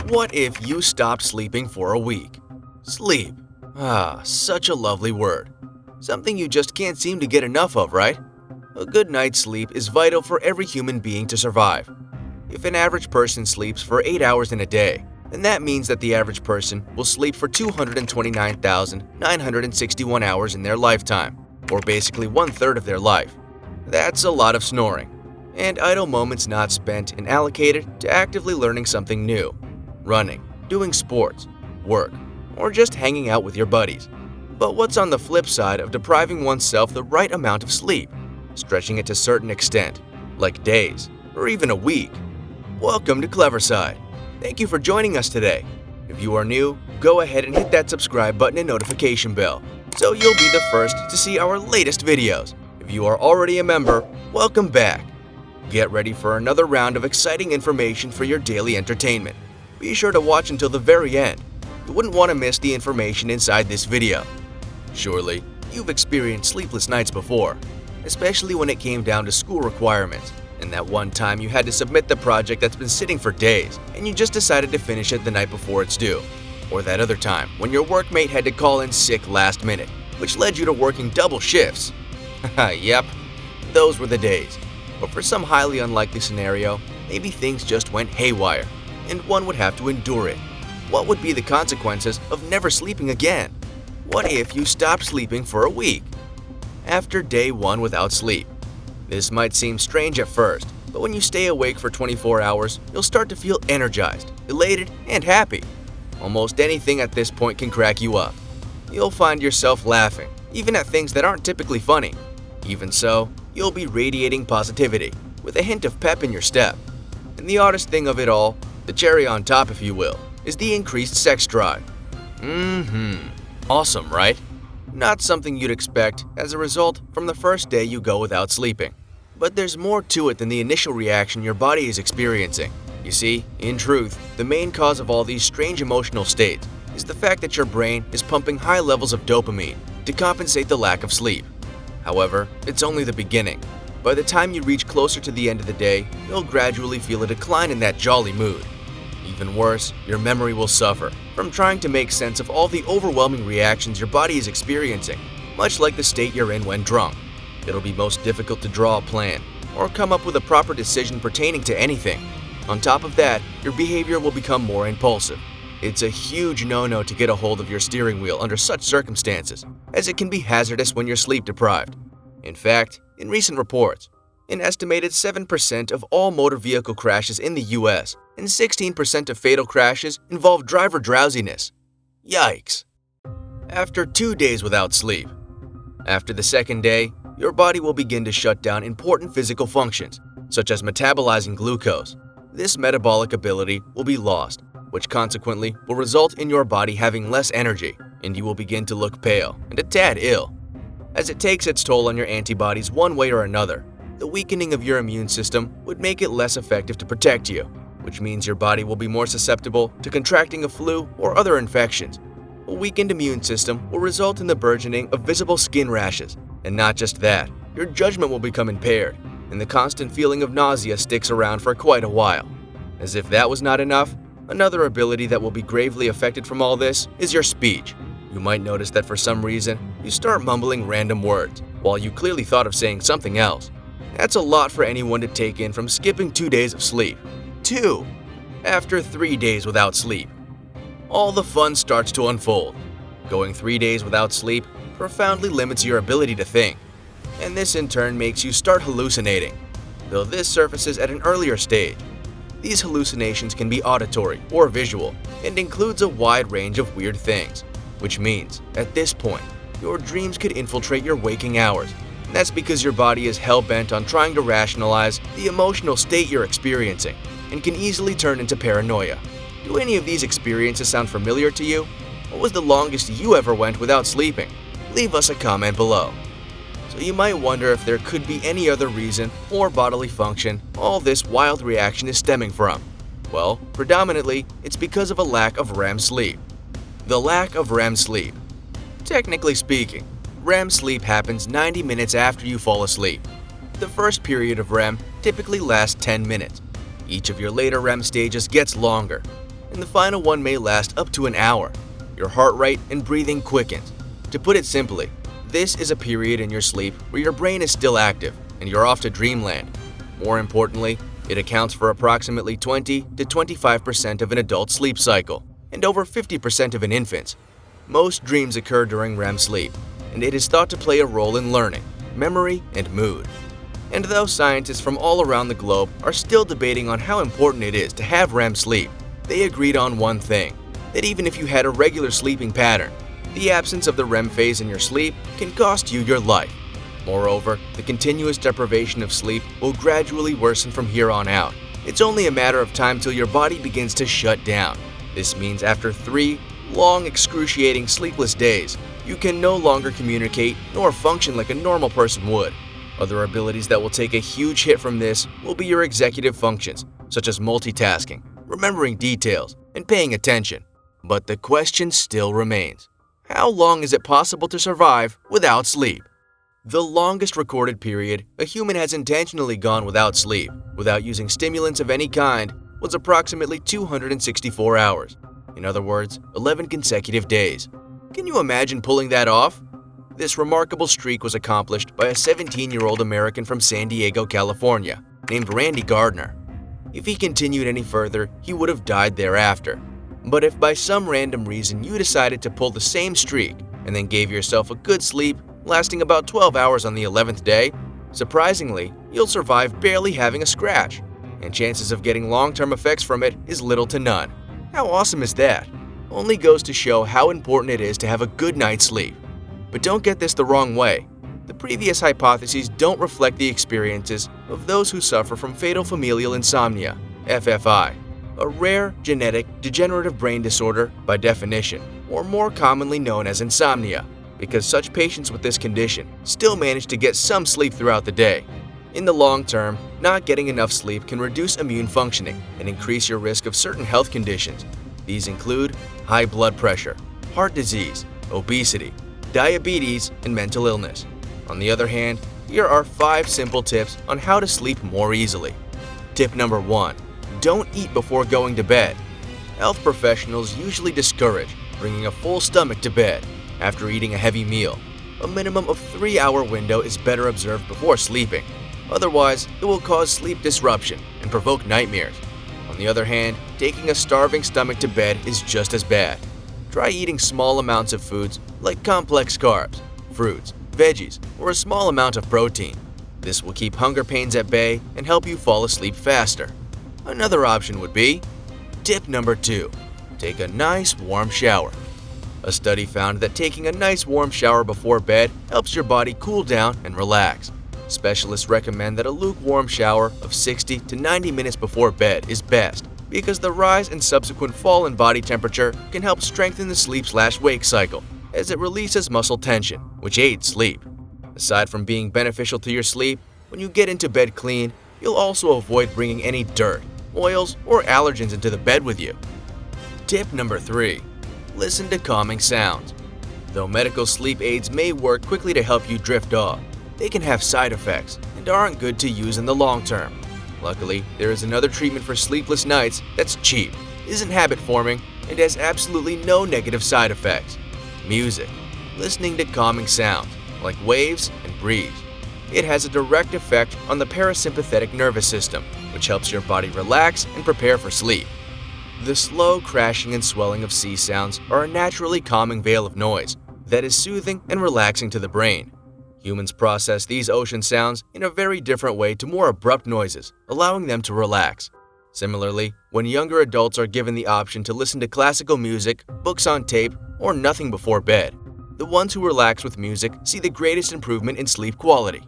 What if you stopped sleeping for a week? Sleep. Such a lovely word. Something you just can't seem to get enough of, right? A good night's sleep is vital for every human being to survive. If an average person sleeps for 8 hours in a day, then that means that the average person will sleep for 229,961 hours in their lifetime, or basically 1/3 of their life. That's a lot of snoring, and idle moments not spent and allocated to actively learning something new, running, doing sports, work, or just hanging out with your buddies. But what's on the flip side of depriving oneself the right amount of sleep, stretching it to a certain extent, like days, or even a week? Welcome to Cleverside. Thank you for joining us today. If you are new, go ahead and hit that subscribe button and notification bell, so you'll be the first to see our latest videos. If you are already a member, welcome back. Get ready for another round of exciting information for your daily entertainment. Be sure to watch until the very end. You wouldn't want to miss the information inside this video. Surely, you've experienced sleepless nights before, especially when it came down to school requirements, and that one time you had to submit the project that's been sitting for days, and you just decided to finish it the night before it's due. Or that other time when your workmate had to call in sick last minute, which led you to working double shifts. Yep, those were the days. But for some highly unlikely scenario, maybe things just went haywire, and one would have to endure it. What would be the consequences of never sleeping again? What if you stopped sleeping for a week? After day 1 without sleep. This might seem strange at first, but when you stay awake for 24 hours, you'll start to feel energized, elated, and happy. Almost anything at this point can crack you up. You'll find yourself laughing, even at things that aren't typically funny. Even so, you'll be radiating positivity, with a hint of pep in your step. And the oddest thing of it all, the cherry on top if you will, is the increased sex drive. Awesome, right? Not something you'd expect as a result from the first day you go without sleeping. But there's more to it than the initial reaction your body is experiencing. You see, in truth, the main cause of all these strange emotional states is the fact that your brain is pumping high levels of dopamine to compensate the lack of sleep. However, it's only the beginning. By the time you reach closer to the end of the day, you'll gradually feel a decline in that jolly mood. Even worse, your memory will suffer from trying to make sense of all the overwhelming reactions your body is experiencing, much like the state you're in when drunk. It'll be most difficult to draw a plan or come up with a proper decision pertaining to anything. On top of that, your behavior will become more impulsive. It's a huge no-no to get a hold of your steering wheel under such circumstances, as it can be hazardous when you're sleep deprived. In fact, in recent reports, an estimated 7% of all motor vehicle crashes in the US and 16% of fatal crashes involve driver drowsiness. Yikes! After 2 days without sleep. After the second day, your body will begin to shut down important physical functions, such as metabolizing glucose. This metabolic ability will be lost, which consequently will result in your body having less energy, and you will begin to look pale and a tad ill. As it takes its toll on your antibodies one way or another, the weakening of your immune system would make it less effective to protect you, which means your body will be more susceptible to contracting a flu or other infections. A weakened immune system will result in the burgeoning of visible skin rashes, and not just that, your judgment will become impaired, and the constant feeling of nausea sticks around for quite a while. As if that was not enough, another ability that will be gravely affected from all this is your speech. You might notice that for some reason, you start mumbling random words, while you clearly thought of saying something else. That's a lot for anyone to take in from skipping 2 days of sleep. 2. After 3 days without sleep. All the fun starts to unfold. Going 3 days without sleep profoundly limits your ability to think, and this in turn makes you start hallucinating, though this surfaces at an earlier stage. These hallucinations can be auditory or visual, and includes a wide range of weird things, which means, at this point, your dreams could infiltrate your waking hours. That's because your body is hell-bent on trying to rationalize the emotional state you're experiencing and can easily turn into paranoia. Do any of these experiences sound familiar to you? What was the longest you ever went without sleeping? Leave us a comment below. So you might wonder if there could be any other reason or bodily function all this wild reaction is stemming from. Well, predominantly, it's because of a lack of REM sleep. The lack of REM sleep. Technically speaking, REM sleep happens 90 minutes after you fall asleep. The first period of REM typically lasts 10 minutes, Each of your later REM stages gets longer, and the final one may last up to an hour. Your heart rate and breathing quickens. To put it simply, this is a period in your sleep where your brain is still active and you're off to dreamland. More importantly, it accounts for approximately 20 to 25% of an adult sleep cycle and over 50% of an infant's. Most dreams occur during REM sleep, and it is thought to play a role in learning, memory, and mood. And though scientists from all around the globe are still debating on how important it is to have REM sleep, they agreed on one thing, that even if you had a regular sleeping pattern, the absence of the REM phase in your sleep can cost you your life. Moreover, the continuous deprivation of sleep will gradually worsen from here on out. It's only a matter of time till your body begins to shut down. This means after 3 long, excruciating sleepless days, you can no longer communicate nor function like a normal person would. Other abilities that will take a huge hit from this will be your executive functions, such as multitasking, remembering details, and paying attention. But the question still remains: how long is it possible to survive without sleep? The longest recorded period a human has intentionally gone without sleep, without using stimulants of any kind, was approximately 264 hours. In other words, 11 consecutive days. Can you imagine pulling that off? This remarkable streak was accomplished by a 17-year-old American from San Diego, California, named Randy Gardner. If he continued any further, he would have died thereafter. But if by some random reason you decided to pull the same streak and then gave yourself a good sleep, lasting about 12 hours on the 11th day, surprisingly, you'll survive barely having a scratch, and chances of getting long-term effects from it is little to none. How awesome is that? Only goes to show how important it is to have a good night's sleep. But don't get this the wrong way. The previous hypotheses don't reflect the experiences of those who suffer from fatal familial insomnia, FFI, a rare genetic degenerative brain disorder by definition, or more commonly known as insomnia, because such patients with this condition still manage to get some sleep throughout the day. In the long term, not getting enough sleep can reduce immune functioning and increase your risk of certain health conditions. These include high blood pressure, heart disease, obesity, diabetes, and mental illness. On the other hand, here are 5 simple tips on how to sleep more easily. Tip number 1. Don't eat before going to bed. Health professionals usually discourage bringing a full stomach to bed after eating a heavy meal. A minimum of 3-hour window is better observed before sleeping. Otherwise, it will cause sleep disruption and provoke nightmares. On the other hand, taking a starving stomach to bed is just as bad. Try eating small amounts of foods like complex carbs, fruits, veggies, or a small amount of protein. This will keep hunger pains at bay and help you fall asleep faster. Another option would be tip number 2. Take a nice warm shower. A study found that taking a nice warm shower before bed helps your body cool down and relax. Specialists recommend that a lukewarm shower of 60 to 90 minutes before bed is best because the rise and subsequent fall in body temperature can help strengthen the sleep/wake cycle as it releases muscle tension, which aids sleep. Aside from being beneficial to your sleep, when you get into bed clean, you'll also avoid bringing any dirt, oils, or allergens into the bed with you. Tip number 3. Listen to calming sounds. Though medical sleep aids may work quickly to help you drift off, they can have side effects and aren't good to use in the long term. Luckily, there is another treatment for sleepless nights that's cheap, isn't habit-forming, and has absolutely no negative side effects. Music. Listening to calming sounds, like waves and breeze. It has a direct effect on the parasympathetic nervous system, which helps your body relax and prepare for sleep. The slow crashing and swelling of sea sounds are a naturally calming veil of noise that is soothing and relaxing to the brain. Humans process these ocean sounds in a very different way to more abrupt noises, allowing them to relax. Similarly, when younger adults are given the option to listen to classical music, books on tape, or nothing before bed, the ones who relax with music see the greatest improvement in sleep quality.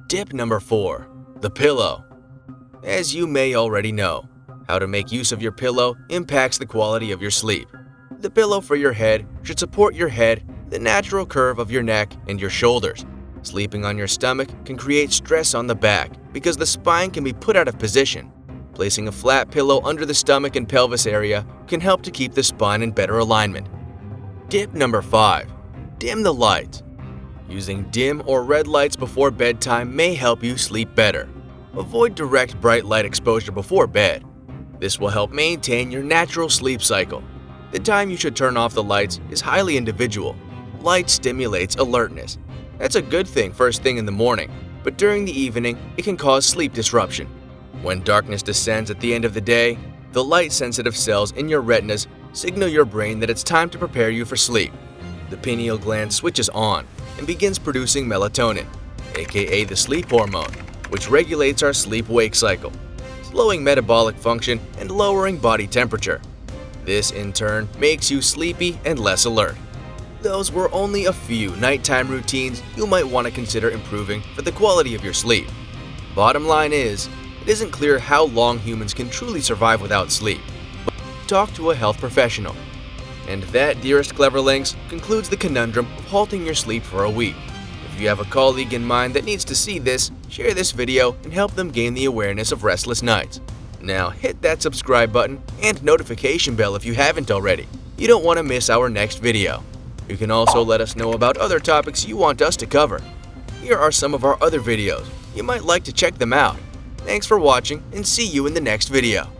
Tip number 4. The pillow. As you may already know, how to make use of your pillow impacts the quality of your sleep. The pillow for your head should support your head, the natural curve of your neck, and your shoulders. Sleeping on your stomach can create stress on the back because the spine can be put out of position. Placing a flat pillow under the stomach and pelvis area can help to keep the spine in better alignment. Tip number 5. Dim the lights. Using dim or red lights before bedtime may help you sleep better. avoid direct bright light exposure before bed. This will help maintain your natural sleep cycle. The time you should turn off the lights is highly individual. Light stimulates alertness. That's a good thing first thing in the morning, but during the evening, it can cause sleep disruption. When darkness descends at the end of the day, the light-sensitive cells in your retinas signal your brain that it's time to prepare you for sleep. The pineal gland switches on and begins producing melatonin, aka the sleep hormone, which regulates our sleep-wake cycle, slowing metabolic function and lowering body temperature. This, in turn, makes you sleepy and less alert. Those were only a few nighttime routines you might want to consider improving for the quality of your sleep. Bottom line is, it isn't clear how long humans can truly survive without sleep, but talk to a health professional. And that, dearest Cleverlings, concludes the conundrum of halting your sleep for a week. If you have a colleague in mind that needs to see this, share this video and help them gain the awareness of restless nights. Now hit that subscribe button and notification bell if you haven't already. You don't want to miss our next video. You can also let us know about other topics you want us to cover. Here are some of our other videos. You might like to check them out. Thanks for watching and see you in the next video.